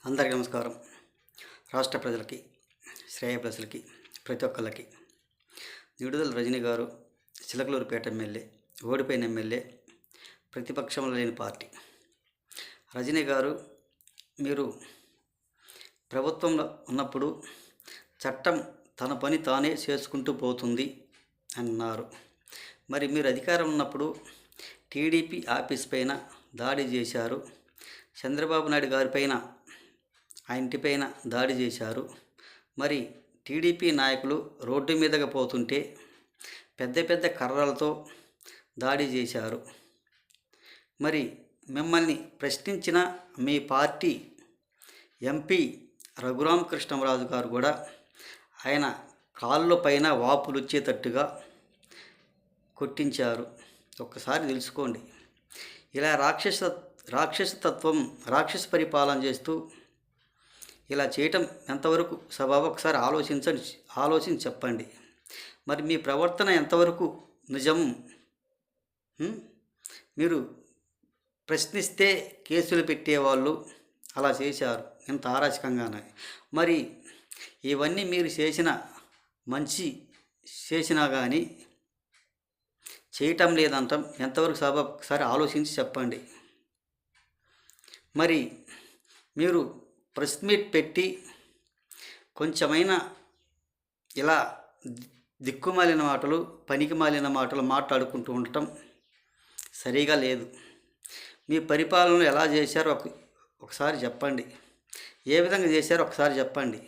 అందరికీ నమస్కారం. రాష్ట్ర ప్రజలకి, శ్రేయోభిలాషులకి, ప్రతి ఒక్కళ్ళకి నిడుదల రజనీ గారు చిలకలూరుపేట ఎమ్మెల్యే, ఓడిపోయిన ఎమ్మెల్యే, ప్రతిపక్షంలో లేని పార్టీ. రజనీ గారు, మీరు ప్రభుత్వంలో ఉన్నప్పుడు చట్టం తన పని తానే చేసుకుంటూ పోతుంది అన్నారు. మరి మీరు అధికారం ఉన్నప్పుడు టీడీపీ ఆఫీస్ పైన దాడి చేశారు. చంద్రబాబు నాయుడు గారి పైన, ఆ ఇంటిపైన దాడి చేశారు. మరి టీడీపీ నాయకులు రోడ్డు మీదగా పోతుంటే పెద్ద పెద్ద కర్రలతో దాడి చేశారు. మరి మిమ్మల్ని ప్రశ్నించిన మీ పార్టీ ఎంపీ రఘురామకృష్ణరాజు గారు కూడా ఆయన కాళ్ళ పైన వాపులు వచ్చేటట్టుగా కొట్టించారు. ఒక్కసారి తెలుసుకోండి. ఇలా రాక్షసతత్వం, రాక్షస పరిపాలన చేస్తూ ఇలా చేయటం ఎంతవరకు సబబు? ఒకసారి ఆలోచించి చెప్పండి. మరి మీ ప్రవర్తన ఎంతవరకు నిజం? మీరు ప్రశ్నిస్తే కేసులు పెట్టేవాళ్ళు అలా చేశారు, ఇంత అరాచకంగానే. మరి ఇవన్నీ మీరు చేసిన మంచి చేసినా కానీ చేయటం లేదంటాం ఎంతవరకు సబబు? ఒకసారి ఆలోచించి చెప్పండి. మరి మీరు ప్రెస్ మీట్ పెట్టి కొంచెమైనా ఇలా దిక్కుమాలిన మాటలు, పనికి మాలిన మాటలు మాట్లాడుకుంటూ ఉండటం సరిగా లేదు. మీ పరిపాలనలో ఎలా చేశారో ఒకసారి చెప్పండి. ఏ విధంగా చేశారో ఒకసారి చెప్పండి.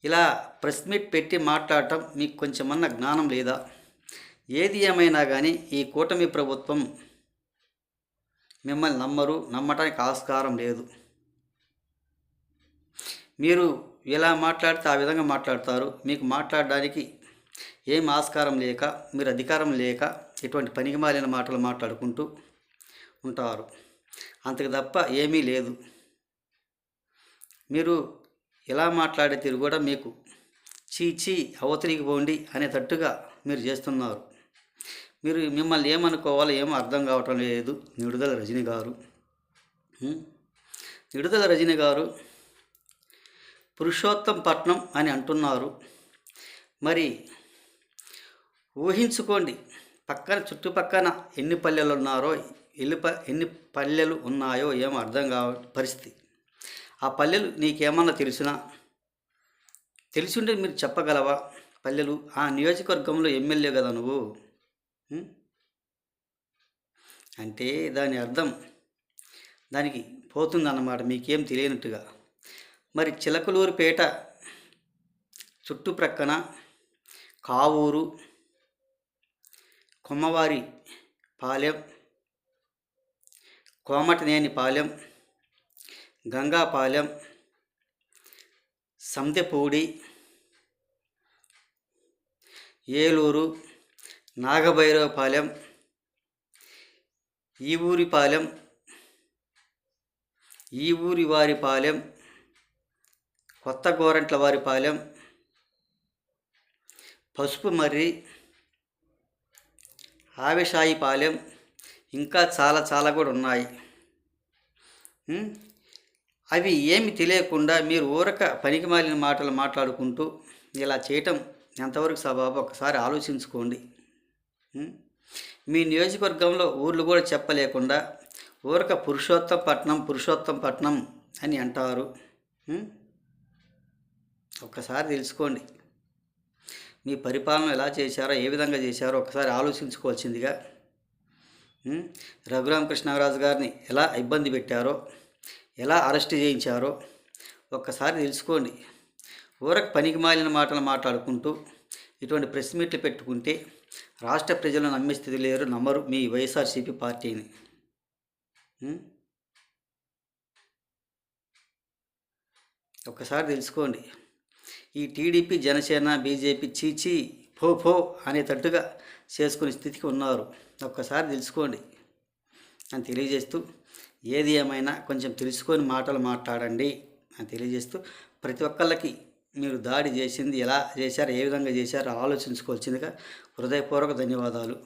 ఇలా ప్రెస్ మీట్ పెట్టి మాట్లాడటం మీకు కొంచెమన్నా జ్ఞానం లేదా? ఏది ఏమైనా కానీ ఈ కూటమి ప్రభుత్వం మిమ్మల్ని నమ్మటానికి ఆస్కారం లేదు. మీరు ఎలా మాట్లాడితే ఆ విధంగా మాట్లాడతారు. మీకు మాట్లాడడానికి ఏం ఆస్కారం లేక, మీరు అధికారం లేక ఇటువంటి పనికిమాలిన మాటలు మాట్లాడుకుంటూ ఉంటారు. అంతకు తప్ప ఏమీ లేదు. మీరు ఎలా మాట్లాడే తీరు కూడా మీకు చీచీ అవతలికి పోండి అనేటట్టుగా మీరు చేస్తున్నారు. మిమ్మల్ని ఏమనుకోవాలో ఏమో అర్థం కావటం లేదు. నిడుదల రజనీ గారు పురుషోత్తంపట్నం అని అంటున్నారు. మరి ఊహించుకోండి, చుట్టుపక్కన ఎన్ని పల్లెలు ఉన్నారో, ఎన్ని పల్లెలు ఉన్నాయో ఏమో అర్థం కావ పరిస్థితి. ఆ పల్లెలు నీకేమన్నా తెలిసింటే మీరు చెప్పగలవా? పల్లెలు ఆ నియోజకవర్గంలో ఎమ్మెల్యే కదా నువ్వు. అంటే దాని అర్థం దానికి పోతుందన్నమాట, మీకేం తెలియనట్టుగా. మరి చిలకలూరుపేట చుట్టుప్రక్కన కావూరు, కొమ్మవారి పాలెం, కోమటనేని పాలెం, గంగాపాలెం, సందెపూడి, ఏలూరు, నాగభైరవపాలెం, ఈ ఊరి వారిపాలెం, కొత్త గోరంట్ల వారిపాలెం, పసుపు మర్రి, ఆవిషాయిపాలెం, ఇంకా చాలా కూడా ఉన్నాయి. అవి ఏమి తెలియకుండా మీరు ఊరక పనికిమాలిన మాటలు మాట్లాడుకుంటూ ఇలా చేయటం ఎంతవరకు సబబు? ఒకసారి ఆలోచించుకోండి. మీ నియోజకవర్గంలో ఊర్లు కూడా చెప్పలేకుండా ఊరక పురుషోత్తంపట్నం అని అంటారు. ఒక్కసారి తెలుసుకోండి. మీ పరిపాలన ఎలా చేశారో, ఏ విధంగా చేశారో ఒకసారి ఆలోచించుకోవాల్సిందిగా. రఘురామకృష్ణరాజు గారిని ఎలా ఇబ్బంది పెట్టారో, ఎలా అరెస్ట్ చేయించారో ఒక్కసారి తెలుసుకోండి. ఊరకు పనికి మాలిన మాటలు మాట్లాడుకుంటూ ఇటువంటి ప్రెస్ మీట్లు పెట్టుకుంటే రాష్ట్ర ప్రజలను నమ్మే స్థితి లేరు, నమ్మరు మీ వైఎస్ఆర్సీపీ పార్టీని. ఒక్కసారి తెలుసుకోండి. ఈ టీడీపీ, జనసేన, బీజేపీ చీచీ పో అనేటట్టుగా చేసుకునే స్థితికి ఉన్నారు. ఒక్కసారి తెలుసుకోండి అని తెలియజేస్తూ, ఏది ఏమైనా కొంచెం తెలుసుకొని మాటలు మాట్లాడండి అని తెలియజేస్తూ, ప్రతి ఒక్కళ్ళకి మీరు దాడి చేసింది ఎలా చేశారు, ఏ విధంగా చేశారో ఆలోచించుకోవాల్సిందిగా హృదయపూర్వక ధన్యవాదాలు.